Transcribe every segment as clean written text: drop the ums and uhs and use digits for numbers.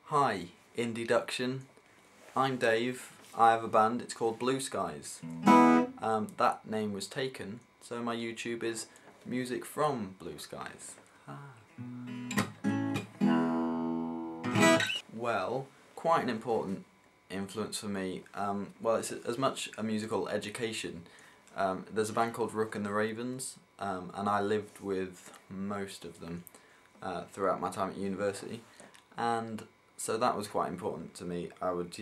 Hi, Indieduction. I'm Dave. I have a band, it's called Blue Skies. That name was taken, so my YouTube is Music from Blue Skies. Well, quite an important influence for me. Well, it's as much a musical education. There's a band called Rook and the Ravens, and I lived with most of them throughout my time at university, and so that was quite important to me. I would,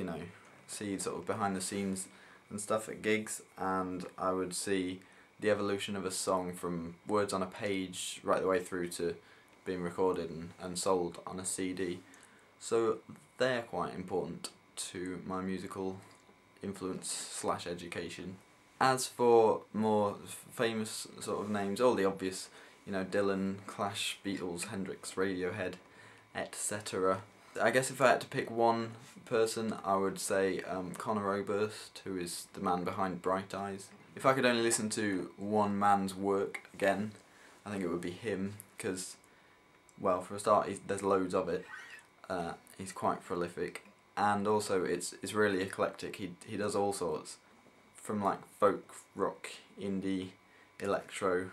see sort of behind the scenes and stuff at gigs, and I would see the evolution of a song from words on a page right the way through to being recorded and sold on a CD. So they're quite important to my musical influence / education. As for more famous sort of names, all the obvious, Dylan, Clash, Beatles, Hendrix, Radiohead, etc. I guess if I had to pick one person, I would say Conor Oberst, who is the man behind Bright Eyes. If I could only listen to one man's work again, I think it would be him, because, well, for a start, there's loads of it. He's quite prolific, and also it's really eclectic. He does all sorts, from like folk, rock, indie, electro,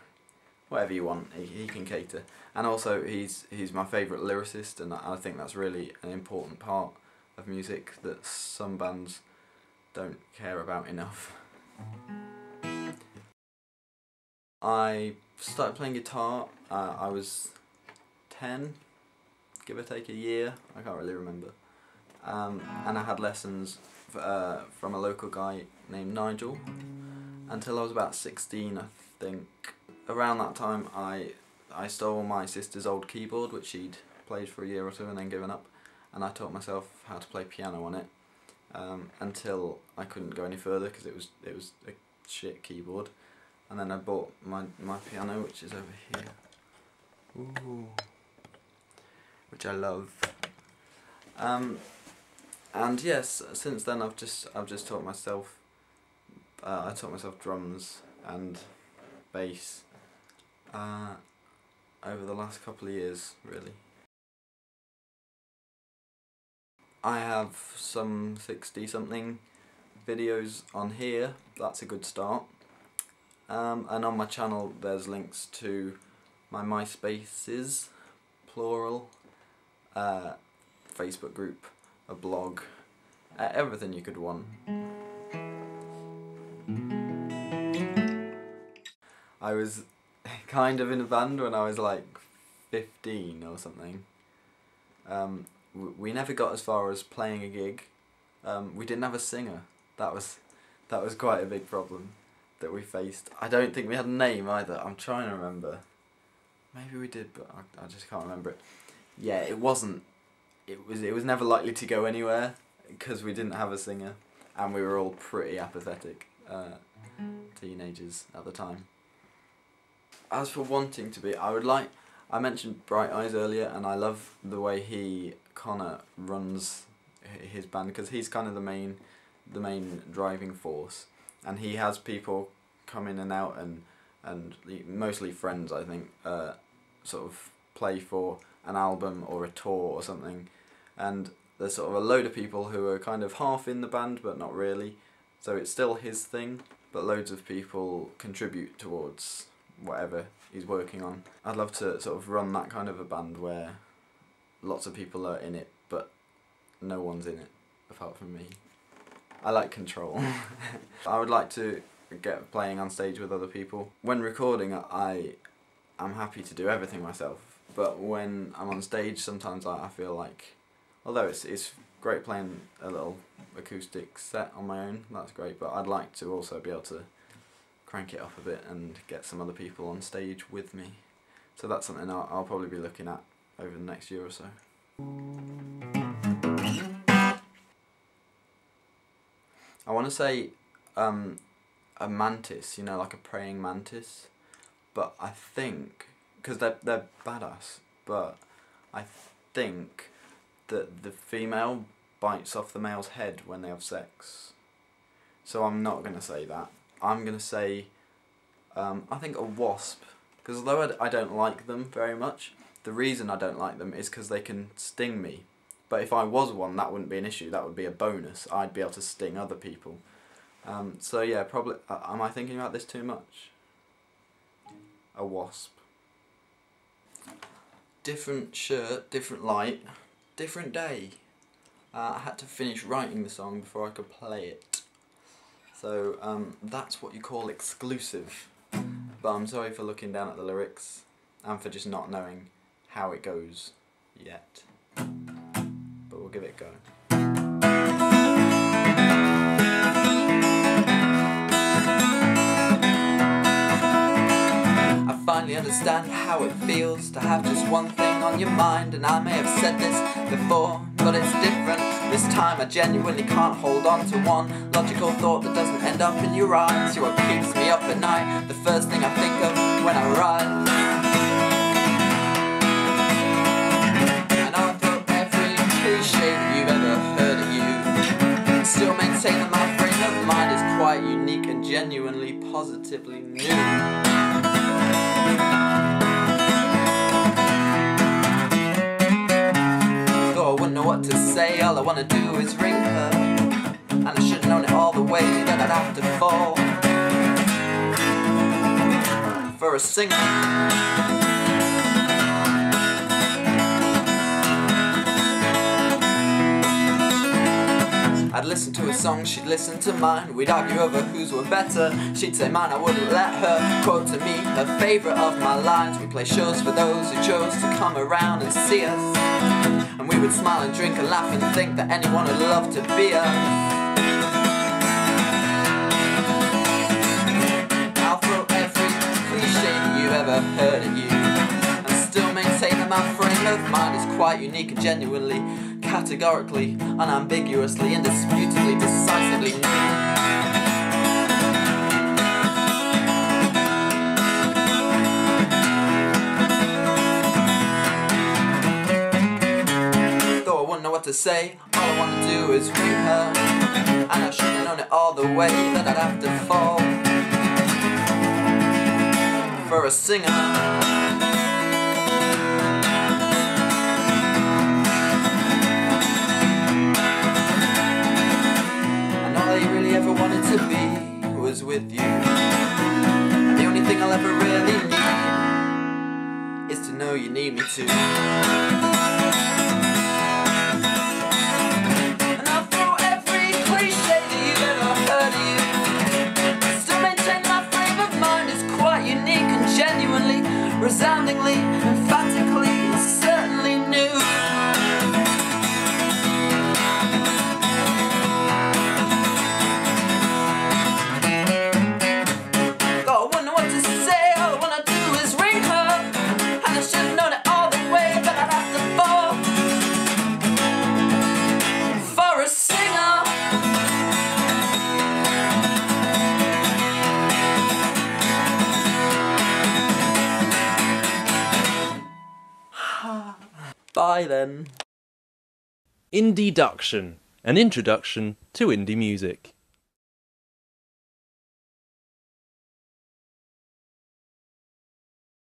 whatever you want, he can cater. And also he's my favourite lyricist, and I think that's really an important part of music that some bands don't care about enough. I started playing guitar, I was 10, give or take a year, I can't really remember. And I had lessons from a local guy named Nigel until I was about 16, I think. Around that time I stole my sister's old keyboard, which she'd played for a year or two and then given up, and I taught myself how to play piano on it until I couldn't go any further because it was a shit keyboard. And then I bought my piano, which is over here. Ooh. Which I love. And yes, since then I've just taught myself. I taught myself drums and bass over the last couple of years, really. I have some 60-something videos on here. That's a good start. And on my channel there's links to my MySpaces, plural, Facebook group, a blog, everything you could want. I was kind of in a band when I was like 15 or something. We never got as far as playing a gig. We didn't have a singer. That was quite a big problem that we faced. I don't think we had a name either. I'm trying to remember. Maybe we did, but I just can't remember it. Yeah, it was never likely to go anywhere because we didn't have a singer, and we were all pretty apathetic teenagers at the time. As for wanting to be, I mentioned Bright Eyes earlier, and I love the way Conor runs his band, because he's kind of the main driving force, and he has people come in and out, and mostly friends, I think, sort of play for an album or a tour or something, and there's sort of a load of people who are kind of half in the band but not really, so it's still his thing, but loads of people contribute towards whatever he's working on. I'd love to sort of run that kind of a band where lots of people are in it but no one's in it apart from me. I like control. I would like to get playing on stage with other people. When recording, I'm happy to do everything myself, but when I'm on stage sometimes I feel like, although it's great playing a little acoustic set on my own, that's great, but I'd like to also be able to crank it up a bit and get some other people on stage with me. So that's something I'll probably be looking at over the next year or so. I want to say a mantis, like a praying mantis, but I think, because they're badass, but I think that the female bites off the male's head when they have sex. So I'm not going to say that. I'm going to say, I think a wasp, because although I don't like them very much, the reason I don't like them is because they can sting me But if I was one, that wouldn't be an issue. That would be a bonus. I'd be able to sting other people. So yeah, probably. Am I thinking about this too much? A wasp. Different shirt, different light, different day. I had to finish writing the song before I could play it. So that's what you call exclusive. But I'm sorry for looking down at the lyrics and for just not knowing how it goes yet. But we'll give it a go. I finally understand how it feels to have just one thing on your mind, and I may have said this before, but it's different. This time I genuinely can't hold on to one logical thought that doesn't end up in your eyes. You're what keeps me up at night, the first thing I think of when I write. And I'll throw every cliche that you've ever heard of you, still maintain that my frame of mind is quite unique and genuinely positively new. Though I wouldn't know what to say, all I wanna do is ring her, and I should've known it all the way that I'd have to fall for a singer. I'd listen to a song, she'd listen to mine. We'd argue over whose were better. She'd say mine, I wouldn't let her quote to me her favourite of my lines. We'd play shows for those who chose to come around and see us, and we would smile and drink and laugh and think that anyone would love to be us. I'll throw every cliche that you've ever heard at you, and still maintain that my frame of mind is quite unique and genuinely, categorically, unambiguously, indisputably, decisively new. Though I wouldn't know what to say, all I want to do is ring her, and I should have known it all the way that I'd have to fall for a singer. Ever wanted to be was with you, and the only thing I'll ever really need is to know you need me to. And I'll throw every cliche that you've ever heard of you, still maintain my frame of mind is quite unique and genuinely, resoundingly, emphatically, certainly new. Bye then. Indieduction, an introduction to indie music.